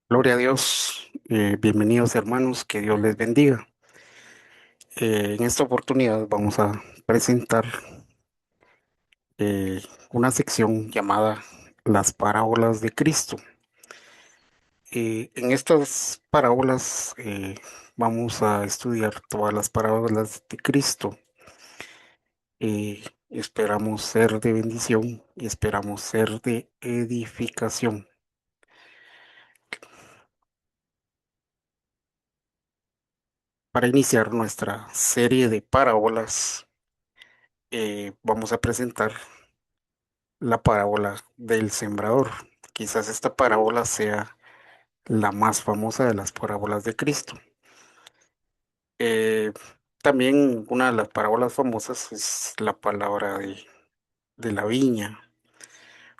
Gloria a Dios, bienvenidos hermanos, que Dios les bendiga. En esta oportunidad vamos a presentar una sección llamada Las parábolas de Cristo. En estas parábolas vamos a estudiar todas las parábolas de Cristo. Esperamos ser de bendición y esperamos ser de edificación. Para iniciar nuestra serie de parábolas, vamos a presentar la parábola del sembrador. Quizás esta parábola sea la más famosa de las parábolas de Cristo. Eh, También una de las parábolas famosas es la palabra de la viña.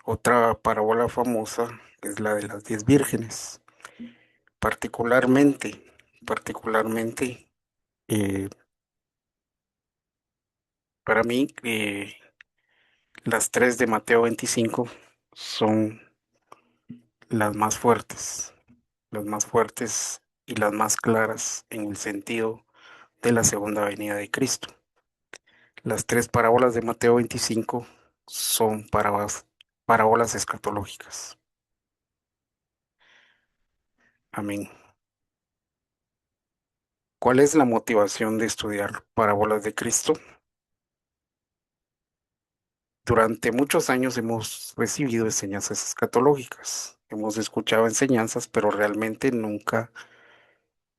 Otra parábola famosa es la de las 10 vírgenes. Particularmente, eh, para mí, las tres de Mateo 25 son las más fuertes y las más claras en el sentido de la segunda venida de Cristo. Las tres parábolas de Mateo 25 son parábolas escatológicas. Amén. ¿Cuál es la motivación de estudiar parábolas de Cristo? Durante muchos años hemos recibido enseñanzas escatológicas. Hemos escuchado enseñanzas, pero realmente nunca,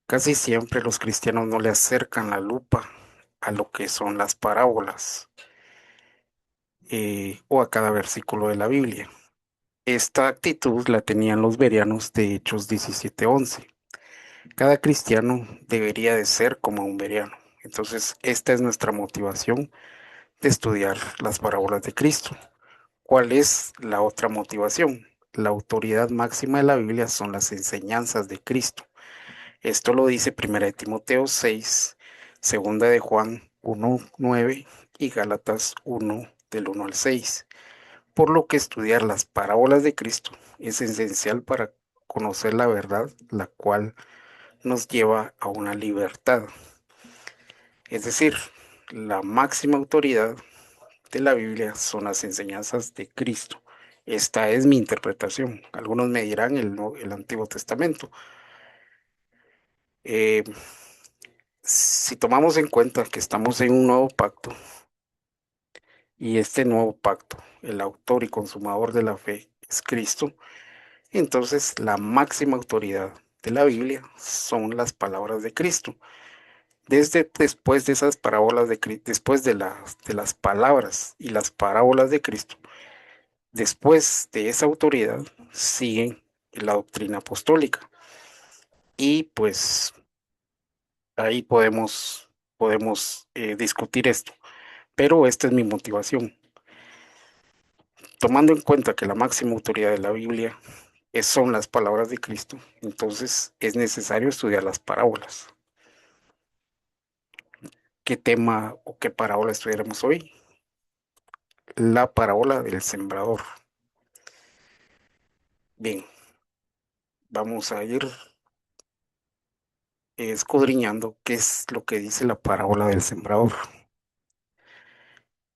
casi siempre los cristianos no le acercan la lupa a lo que son las parábolas o a cada versículo de la Biblia. Esta actitud la tenían los bereanos de Hechos 17:11. Cada cristiano debería de ser como un bereano. Entonces, esta es nuestra motivación de estudiar las parábolas de Cristo. ¿Cuál es la otra motivación? La autoridad máxima de la Biblia son las enseñanzas de Cristo. Esto lo dice 1 Timoteo 6, Segunda de Juan 1:9 y Gálatas 1 del 1 al 6. Por lo que estudiar las parábolas de Cristo es esencial para conocer la verdad, la cual nos lleva a una libertad. Es decir, la máxima autoridad de la Biblia son las enseñanzas de Cristo. Esta es mi interpretación. Algunos me dirán el Antiguo Testamento. Eh, si tomamos en cuenta que estamos en un nuevo pacto y este nuevo pacto, el autor y consumador de la fe es Cristo, entonces la máxima autoridad de la Biblia son las palabras de Cristo. Desde después de esas parábolas después de las palabras y las parábolas de Cristo, después de esa autoridad sigue la doctrina apostólica. Y pues ahí podemos discutir esto. Pero esta es mi motivación. Tomando en cuenta que la máxima autoridad de la Biblia son las palabras de Cristo, entonces es necesario estudiar las parábolas. ¿Qué tema o qué parábola estudiaremos hoy? La parábola del sembrador. Bien, vamos a ir escudriñando qué es lo que dice la parábola del sembrador.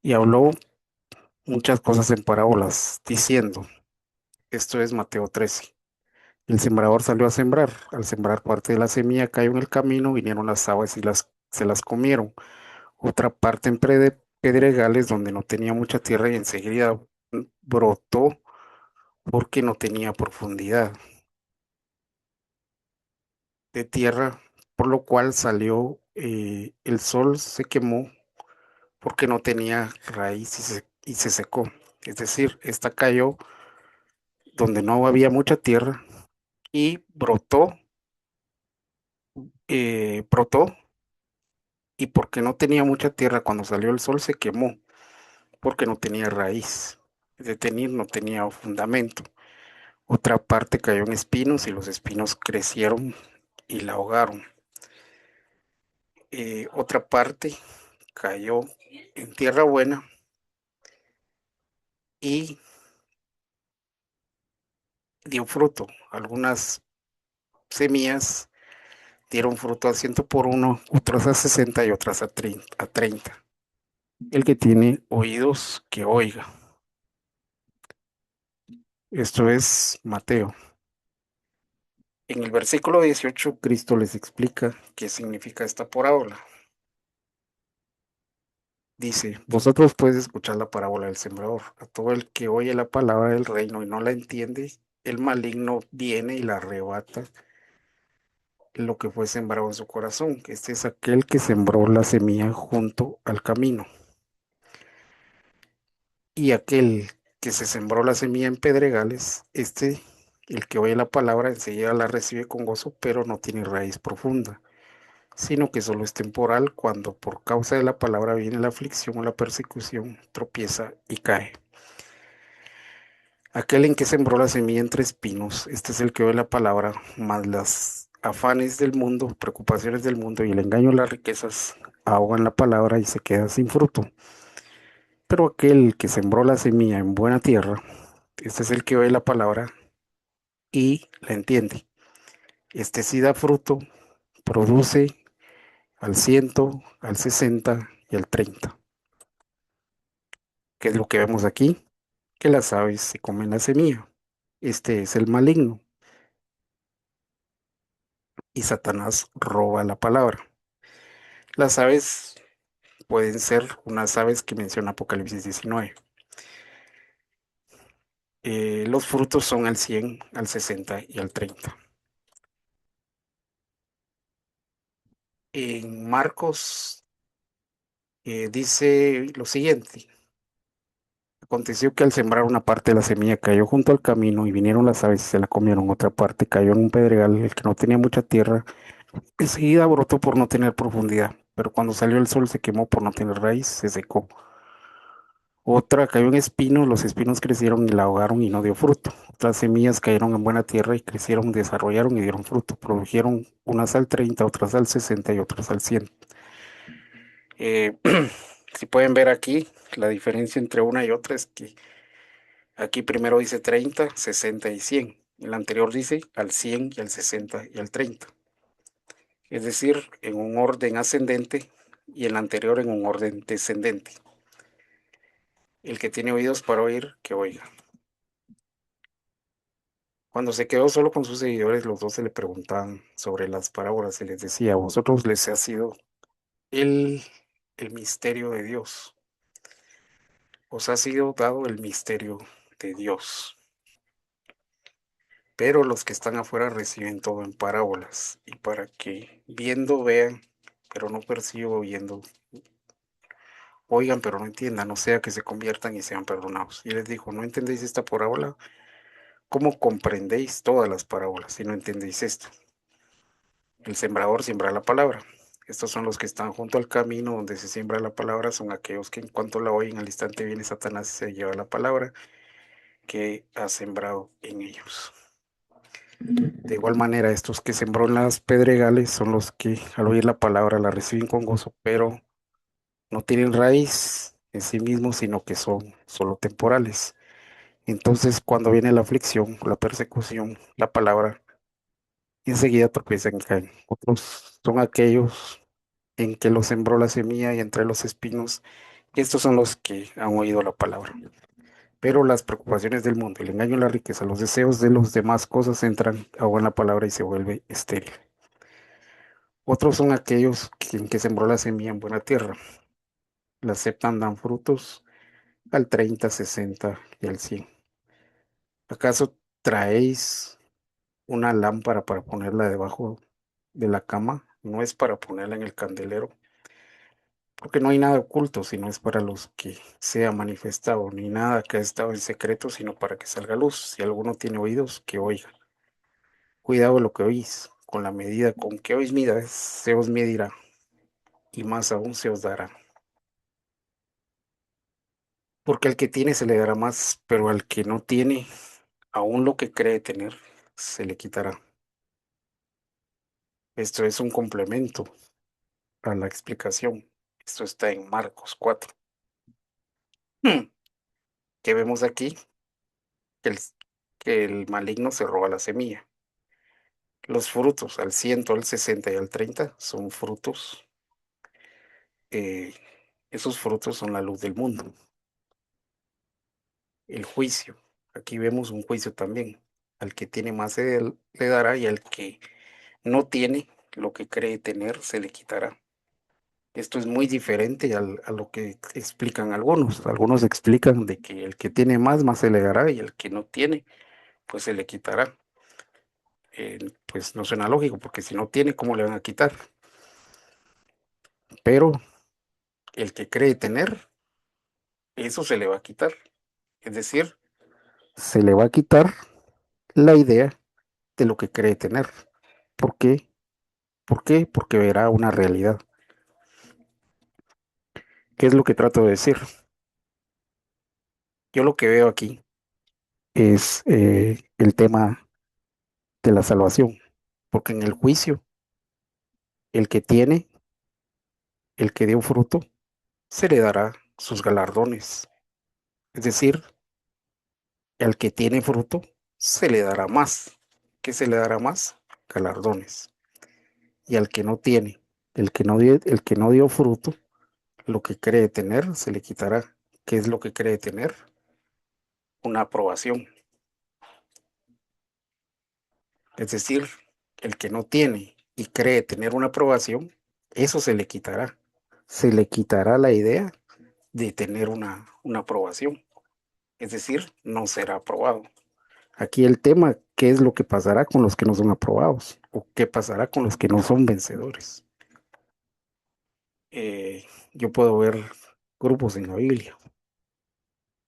Y habló muchas cosas en parábolas, diciendo, esto es Mateo 13. El sembrador salió a sembrar. Al sembrar parte de la semilla cayó en el camino, vinieron las aves y se las comieron. Otra parte en pedregales donde no tenía mucha tierra y enseguida brotó porque no tenía profundidad de tierra, por lo cual salió, el sol se quemó porque no tenía raíz y se secó. Es decir, esta cayó donde no había mucha tierra y brotó, y porque no tenía mucha tierra, cuando salió el sol se quemó porque no tenía raíz. De tener, no tenía fundamento. Otra parte cayó en espinos y los espinos crecieron y la ahogaron. Otra parte cayó en tierra buena y dio fruto. Algunas, semillas dieron fruto al 100 por 1, otras a 60 y otras a 30. El que tiene oídos, que oiga. Esto es Mateo. En el versículo 18, Cristo les explica qué significa esta parábola. Dice, vosotros podéis escuchar la parábola del sembrador. A todo el que oye la palabra del reino y no la entiende, el maligno viene y la arrebata lo que fue sembrado en su corazón. Este es aquel que sembró la semilla junto al camino. Y aquel que se sembró la semilla en pedregales, el que oye la palabra, enseguida la recibe con gozo, pero no tiene raíz profunda, sino que solo es temporal cuando por causa de la palabra viene la aflicción o la persecución, tropieza y cae. Aquel en que sembró la semilla entre espinos, este es el que oye la palabra, mas las afanes del mundo, preocupaciones del mundo y el engaño de las riquezas ahogan la palabra y se queda sin fruto. Pero aquel que sembró la semilla en buena tierra, este es el que oye la palabra y la entiende. Este sí da fruto, produce al 100, al 60 y al 30. ¿Qué es lo que vemos aquí? Que las aves se comen la semilla. Este es el maligno y Satanás roba la palabra. Las aves pueden ser unas aves que menciona Apocalipsis 19. Los frutos son al 100, al 60 y al 30. En Marcos dice lo siguiente. Aconteció que al sembrar una parte de la semilla cayó junto al camino y vinieron las aves y se la comieron. Otra parte cayó en un pedregal, el que no tenía mucha tierra. Enseguida brotó por no tener profundidad, pero cuando salió el sol se quemó por no tener raíz, se secó. Otra cayó en espinos, los espinos crecieron y la ahogaron y no dio fruto. Otras semillas cayeron en buena tierra y crecieron, desarrollaron y dieron fruto. Produjeron unas al 30, otras al 60 y otras al 100. Eh, si pueden ver aquí, la diferencia entre una y otra es que aquí primero dice 30, 60 y 100. El anterior dice al 100 y al 60 y al 30. Es decir, en un orden ascendente y el anterior en un orden descendente. El que tiene oídos para oír, que oiga. Cuando se quedó solo con sus seguidores, los dos se le preguntaban sobre las parábolas y les decía, a vosotros les ha sido el, el misterio de Dios. Os ha sido dado el misterio de Dios. Pero los que están afuera reciben todo en parábolas y para que viendo vean, pero no percibo oyendo, oigan, pero no entiendan, no sea que se conviertan y sean perdonados. Y les dijo, ¿no entendéis esta parábola? ¿Cómo comprendéis todas las parábolas si no entendéis esto? El sembrador siembra la palabra. Estos son los que están junto al camino donde se siembra la palabra, son aquellos que en cuanto la oyen al instante viene Satanás y se lleva la palabra que ha sembrado en ellos. De igual manera, estos que sembró en las pedregales son los que al oír la palabra la reciben con gozo, pero no tienen raíz en sí mismos, sino que son solo temporales. Entonces, cuando viene la aflicción, la persecución, la palabra, enseguida tropiezan y caen. Otros son aquellos en que lo sembró la semilla y entre los espinos, y estos son los que han oído la palabra. Pero las preocupaciones del mundo, el engaño y la riqueza, los deseos de los demás cosas entran, ahogan la palabra y se vuelve estéril. Otros son aquellos que sembró la semilla en buena tierra. La aceptan, dan frutos al 30, 60 y al 100. ¿Acaso traéis una lámpara para ponerla debajo de la cama? No es para ponerla en el candelero, porque no hay nada oculto, sino es para los que sea manifestado, ni nada que ha estado en secreto, sino para que salga luz. Si alguno tiene oídos, que oiga. Cuidado lo que oís, con la medida con que oís midas, se os medirá, y más aún se os dará. Porque al que tiene se le dará más, pero al que no tiene, aún lo que cree tener, se le quitará. Esto es un complemento a la explicación. Esto está en Marcos 4. Hmm, ¿Qué vemos aquí? Que el, que el maligno se roba la semilla. Los frutos al 100, al 60 y al 30 son frutos. eh, Esos frutos son la luz del mundo. El juicio. Aquí vemos un juicio también. Al que tiene más le dará y al que no tiene lo que cree tener se le quitará. Esto es muy diferente a lo que explican algunos. Algunos explican de que el que tiene más, más se le dará y el que no tiene, pues se le quitará. Pues no suena lógico, porque si no tiene, ¿cómo le van a quitar? Pero el que cree tener, eso se le va a quitar. Es decir, se le va a quitar la idea de lo que cree tener. ¿Por qué? ¿Por qué? Porque verá una realidad. ¿Qué es lo que trato de decir? Yo lo que veo aquí es el tema de la salvación, porque en el juicio, el que tiene, el que dio fruto, se le dará sus galardones. Es decir, al que tiene fruto, se le dará más. ¿Qué se le dará más? Galardones. Y al que no tiene, el que no dio fruto, lo que cree tener, se le quitará. ¿Qué es lo que cree tener? Una aprobación. Es decir, el que no tiene y cree tener una aprobación, eso se le quitará. Se le quitará la idea de tener una aprobación. Es decir, no será aprobado. Aquí el tema, ¿qué es lo que pasará con los que no son aprobados? ¿O qué pasará con los que no son vencedores? Yo puedo ver grupos en la Biblia.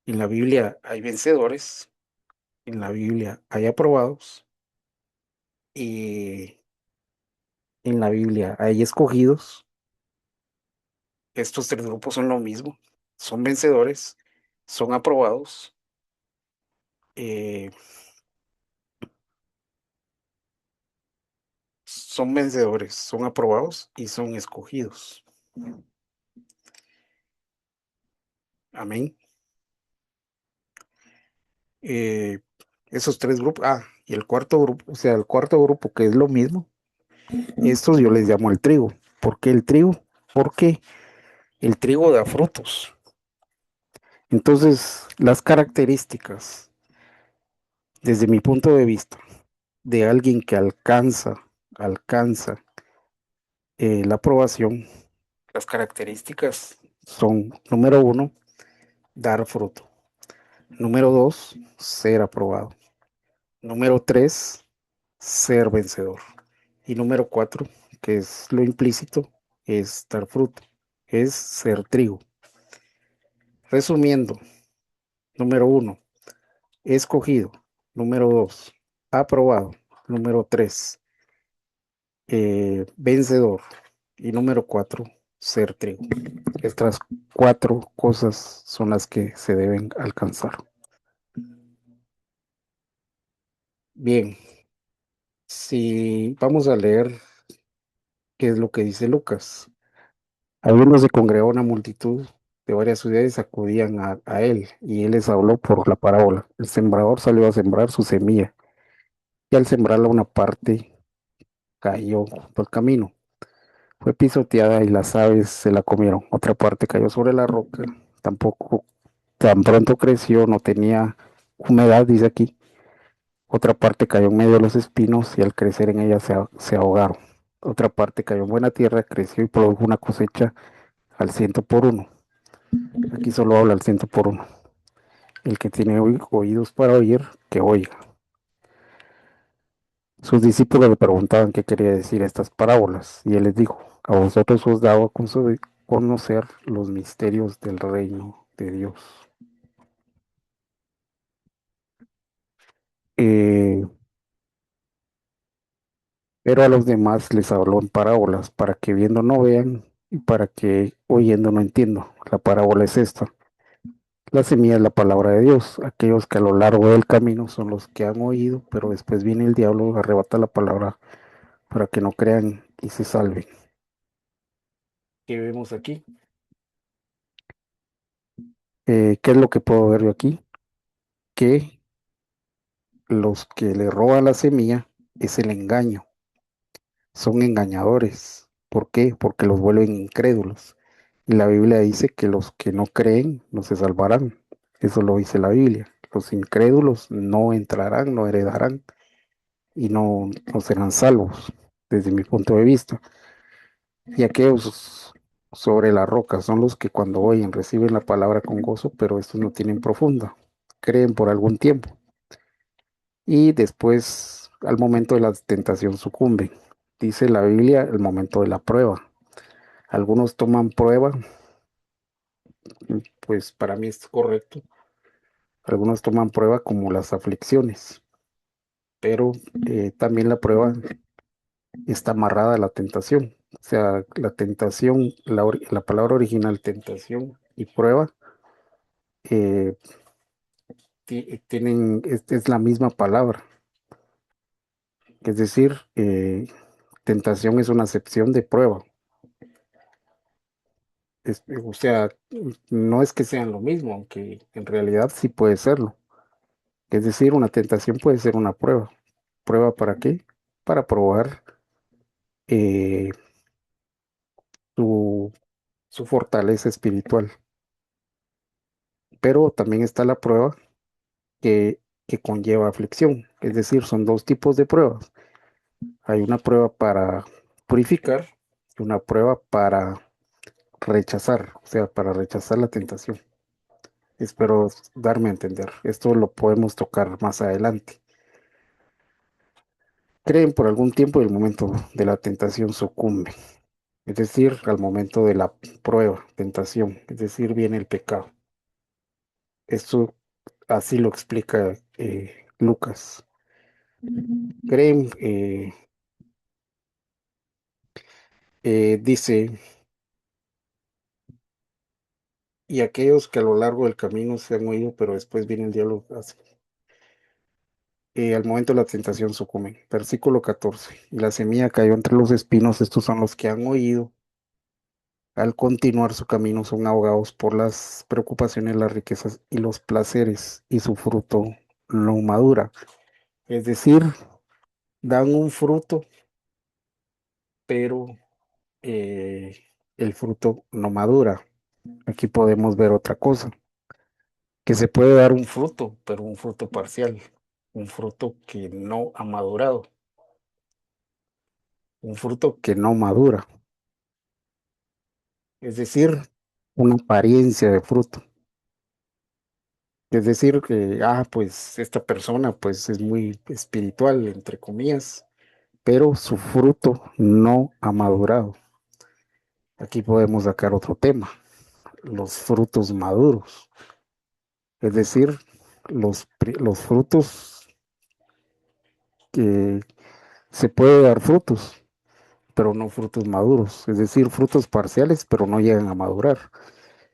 En la Biblia hay vencedores, en la Biblia hay aprobados y en la Biblia hay escogidos. Estos tres grupos son lo mismo, son vencedores, son aprobados, eh, son vencedores, son aprobados y son escogidos. Amén. Eh, Esos tres grupos, y el cuarto grupo, o sea, el cuarto grupo que es lo mismo, estos yo les llamo el trigo. ¿Por qué el trigo? Porque el trigo da frutos. Entonces, las características, desde mi punto de vista, de alguien que alcanza la aprobación, las características son, número uno, dar fruto. Número dos, ser aprobado. Número tres, ser vencedor. Y número cuatro, que es lo implícito, es dar fruto, es ser trigo. Resumiendo, número uno, escogido. Número dos, aprobado. Número tres, vencedor. Y número cuatro, ser trigo. Estas cuatro cosas son las que se deben alcanzar. Bien, si vamos a leer qué es lo que dice Lucas. Habiendo se congregó una multitud de varias ciudades, acudían a él, y él les habló por la parábola. El sembrador salió a sembrar su semilla, y al sembrarla una parte cayó junto al camino. Fue pisoteada y las aves se la comieron. Otra parte cayó sobre la roca. Tampoco, tan pronto creció, no tenía humedad, dice aquí. Otra parte cayó en medio de los espinos y al crecer en ella se ahogaron. Otra parte cayó en buena tierra, creció y produjo una cosecha al 100 por 1. Aquí solo habla al 100 por 1. El que tiene oídos para oír, que oiga. Sus discípulos le preguntaban qué quería decir estas parábolas, y él les dijo, a vosotros os daba conocer los misterios del reino de Dios. Eh, pero a los demás les habló en parábolas, para que viendo no vean y para que oyendo no entiendan. La parábola es esta. La semilla es la palabra de Dios. Aquellos que a lo largo del camino son los que han oído, pero después viene el diablo, arrebata la palabra para que no crean y se salven. ¿Qué vemos aquí? ¿Qué es lo que puedo ver yo aquí? Que los que le roban la semilla es el engaño. Son engañadores. ¿Por qué? Porque los vuelven incrédulos. Y la Biblia dice que los que no creen no se salvarán. Eso lo dice la Biblia. Los incrédulos no entrarán, no heredarán y no serán salvos, desde mi punto de vista. Y aquellos sobre la roca son los que cuando oyen reciben la palabra con gozo, pero estos no tienen profunda. Creen por algún tiempo y después al momento de la tentación sucumben. Dice la Biblia el momento de la prueba. Algunos toman prueba, pues para mí es correcto. Algunos toman prueba como las aflicciones, pero también la prueba está amarrada a la tentación. O sea, la tentación, la palabra original tentación y prueba eh, tienen, es la misma palabra. Es decir, tentación es una acepción de prueba. O sea, no es que sean lo mismo, aunque en realidad sí puede serlo. Es decir, una tentación puede ser una prueba. ¿Prueba para qué? Para probar eh, su, su fortaleza espiritual. Pero también está la prueba que conlleva aflicción. Es decir, son dos tipos de pruebas. Hay una prueba para purificar y una prueba para rechazar, o sea, para rechazar la tentación. Espero darme a entender. Esto lo podemos tocar más adelante. Creen por algún tiempo y el momento de la tentación sucumbe. Es decir, al momento de la prueba, tentación, es decir, viene el pecado. Esto así lo explica Lucas. Creen, dice, y aquellos que a lo largo del camino se han oído, pero después viene el diablo así. Al momento de la tentación sucumben. Versículo 14. Y la semilla cayó entre los espinos, estos son los que han oído. Al continuar su camino son ahogados por las preocupaciones, las riquezas y los placeres, y su fruto no madura. Es decir, dan un fruto, pero eh, el fruto no madura. Aquí podemos ver otra cosa, que se puede dar un fruto, pero un fruto parcial, un fruto que no ha madurado, un fruto que no madura, es decir, una apariencia de fruto. Es decir, que, pues esta persona pues es muy espiritual, entre comillas, pero su fruto no ha madurado. Aquí podemos sacar otro tema, los frutos maduros. Es decir, los frutos que se puede dar frutos, pero no frutos maduros. Es decir, frutos parciales, pero no llegan a madurar.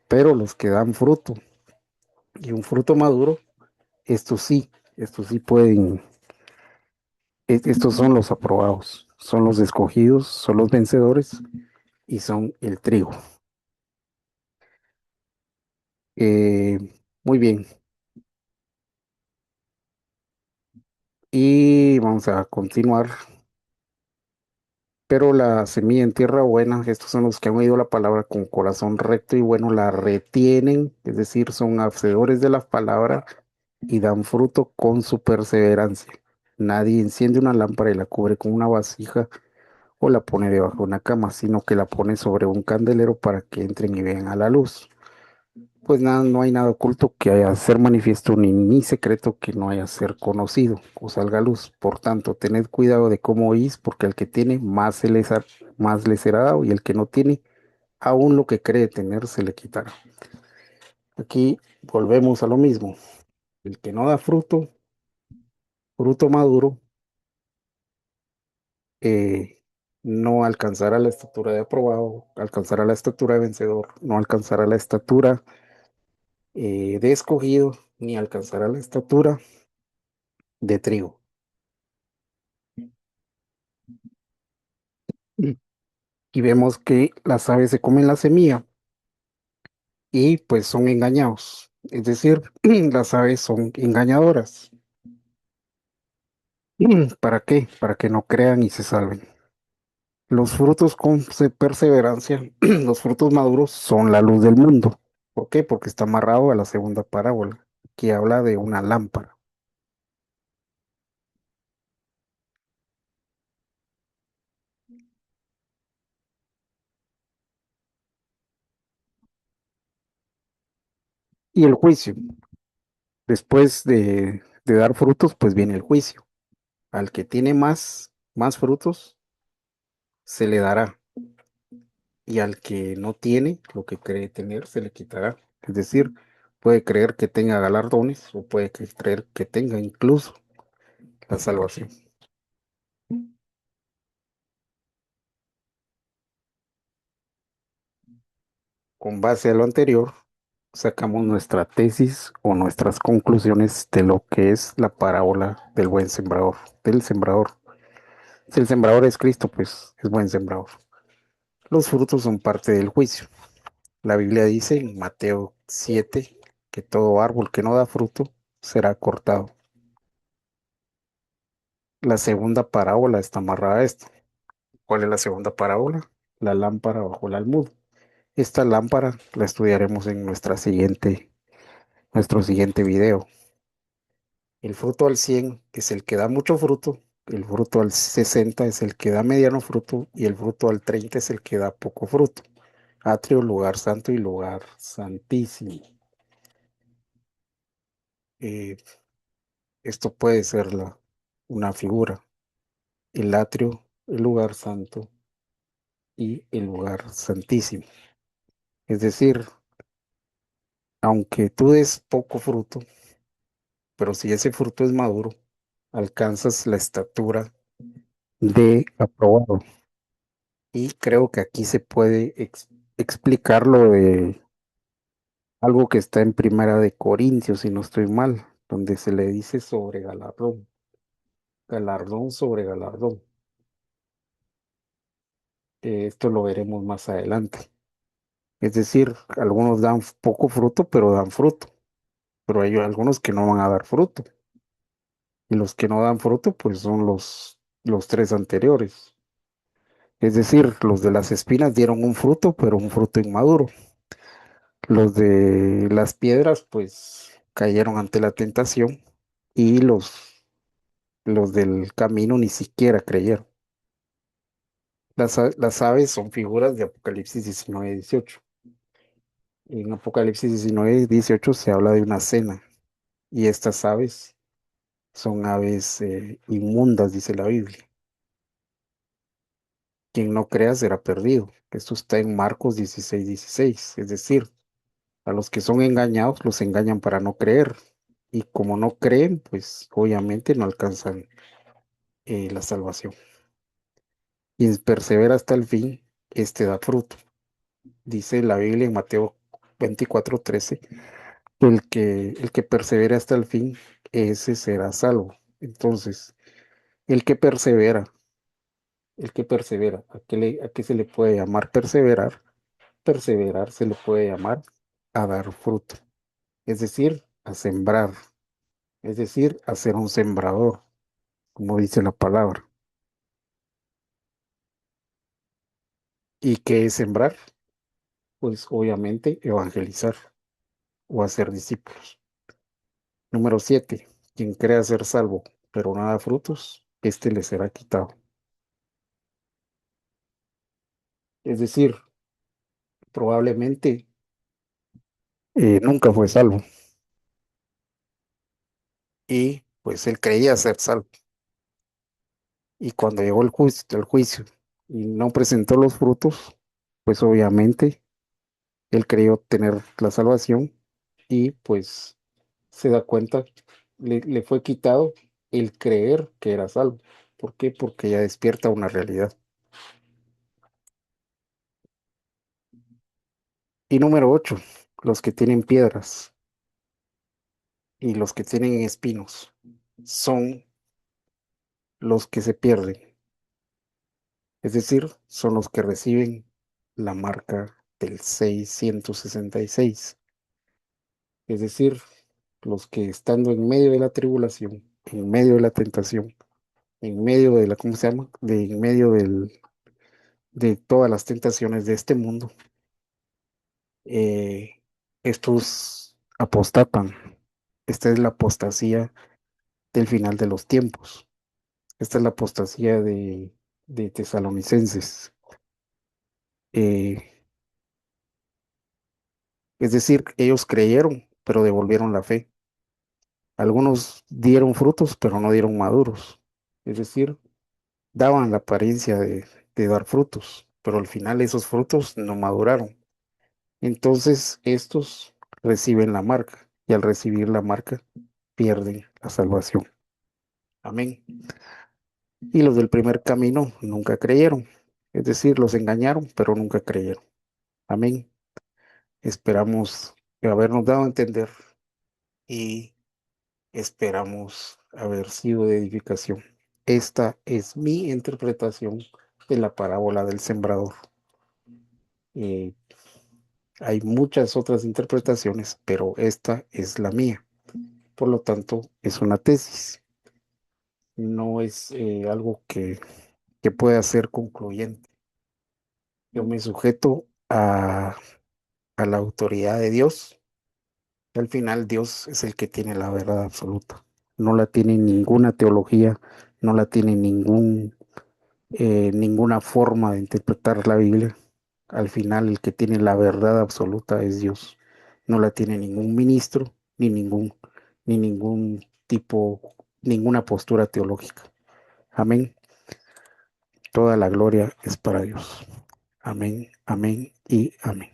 Pero los que dan fruto y un fruto maduro, estos sí pueden, estos son los aprobados, son los escogidos, son los vencedores y son el trigo. Eh, Muy bien. Y vamos a continuar. Pero la semilla en tierra buena, estos son los que han oído la palabra con corazón recto y bueno, la retienen, es decir, son hacedores de la palabra y dan fruto con su perseverancia. Nadie enciende una lámpara y la cubre con una vasija o la pone debajo de una cama, sino que la pone sobre un candelero para que entren y vean a la luz. Pues nada, no hay nada oculto que haya de ser manifiesto, ni secreto que no haya de ser conocido o salga a luz. Por tanto, tened cuidado de cómo oís, porque el que tiene más le será dado, y el que no tiene, aún lo que cree tener se le quitará. Aquí volvemos a lo mismo. El que no da fruto, fruto maduro, eh, no alcanzará la estatura de aprobado, alcanzará la estatura de vencedor, no alcanzará la estatura de escogido, ni alcanzará la estatura de trigo. Y vemos que las aves se comen la semilla y pues son engañados. Es decir, las aves son engañadoras. ¿Para qué? Para que no crean y se salven. Los frutos con perseverancia, los frutos maduros son la luz del mundo. ¿Por qué? Porque está amarrado a la segunda parábola, que habla de una lámpara. Y el juicio, después de dar frutos, pues viene el juicio. Al que tiene más frutos, se le dará. Y al que no tiene lo que cree tener, se le quitará. Es decir, puede creer que tenga galardones o puede creer que tenga incluso la salvación. Con base a lo anterior, sacamos nuestra tesis o nuestras conclusiones de lo que es la parábola del buen sembrador, del sembrador. Si el sembrador es Cristo, pues es buen sembrador. Los frutos son parte del juicio. La Biblia dice en Mateo 7 que todo árbol que no da fruto será cortado. La segunda parábola está amarrada a esto. ¿Cuál es la segunda parábola? La lámpara bajo el almud. Esta lámpara la estudiaremos en nuestro siguiente video. El fruto al 100 es el que da mucho fruto, el fruto al 60 es el que da mediano fruto y el fruto al 30 es el que da poco fruto. Atrio, lugar santo y lugar santísimo. Eh, Esto puede ser una figura. El atrio, el lugar santo y el lugar santísimo. Es decir, aunque tú des poco fruto, pero si ese fruto es maduro, alcanzas la estatura de aprobado. Y creo que aquí se puede explicar lo de algo que está en Primera de Corintios, si no estoy mal, donde se le dice sobre galardón, galardón sobre galardón. Esto lo veremos más adelante. Es decir, algunos dan poco fruto, pero dan fruto. Pero hay algunos que no van a dar fruto. Y los que no dan fruto, pues son los tres anteriores. Es decir, los de las espinas dieron un fruto, pero un fruto inmaduro. Los de las piedras, pues cayeron ante la tentación y los del camino ni siquiera creyeron. Las aves son figuras de Apocalipsis 19:18. En Apocalipsis 19:18 se habla de una cena y estas aves son aves inmundas, dice la Biblia. Quien no crea será perdido. Esto está en Marcos 16:16. Es decir, a los que son engañados los engañan para no creer. Y como no creen, pues obviamente no alcanzan la salvación. Quien persevera hasta el fin, este da fruto. Dice la Biblia en Mateo 24:13, que el que persevera hasta el fin, ese será salvo. Entonces, el que persevera, ¿a qué se le puede llamar perseverar? Perseverar se le puede llamar a dar fruto, es decir, a sembrar, es decir, a ser un sembrador, como dice la palabra. ¿Y qué es sembrar? Pues obviamente evangelizar o hacer discípulos. Número 7. Quien crea ser salvo, pero no da frutos, este le será quitado. Es decir, probablemente nunca fue salvo y pues él creía ser salvo. Y cuando llegó el juicio y no presentó los frutos, pues obviamente él creyó tener la salvación y pues se da cuenta, le fue quitado el creer que era salvo. ¿Por qué? Porque ya despierta una realidad. Y número 8, los que tienen piedras y los que tienen espinos son los que se pierden. Es decir, son los que reciben la marca del 666. Es decir, los que estando en medio de la tribulación, en medio de la tentación, en medio de la, ¿cómo se llama? En medio de todas las tentaciones de este mundo, eh, estos apostatan. Esta es la apostasía del final de los tiempos. Esta es la apostasía de Tesalonicenses. Eh, es decir, ellos creyeron, pero devolvieron la fe. Algunos dieron frutos, pero no dieron maduros. Es decir, daban la apariencia de dar frutos, pero al final esos frutos no maduraron. Entonces estos reciben la marca y al recibir la marca pierden la salvación. Amén. Y los del primer camino nunca creyeron. Es decir, los engañaron, pero nunca creyeron. Amén. Esperamos habernos dado a entender y esperamos haber sido de edificación. Esta es mi interpretación de la parábola del sembrador. Eh, Hay muchas otras interpretaciones, pero esta es la mía. Por lo tanto, es una tesis. No es algo que pueda ser concluyente. Yo me sujeto a la autoridad de Dios. Al final, Dios es el que tiene la verdad absoluta. No la tiene ninguna teología, no la tiene ninguna forma de interpretar la Biblia. Al final, el que tiene la verdad absoluta es Dios. No la tiene ningún ministro, ni ningún tipo, ninguna postura teológica. Amén. Toda la gloria es para Dios. Amén, amén y amén.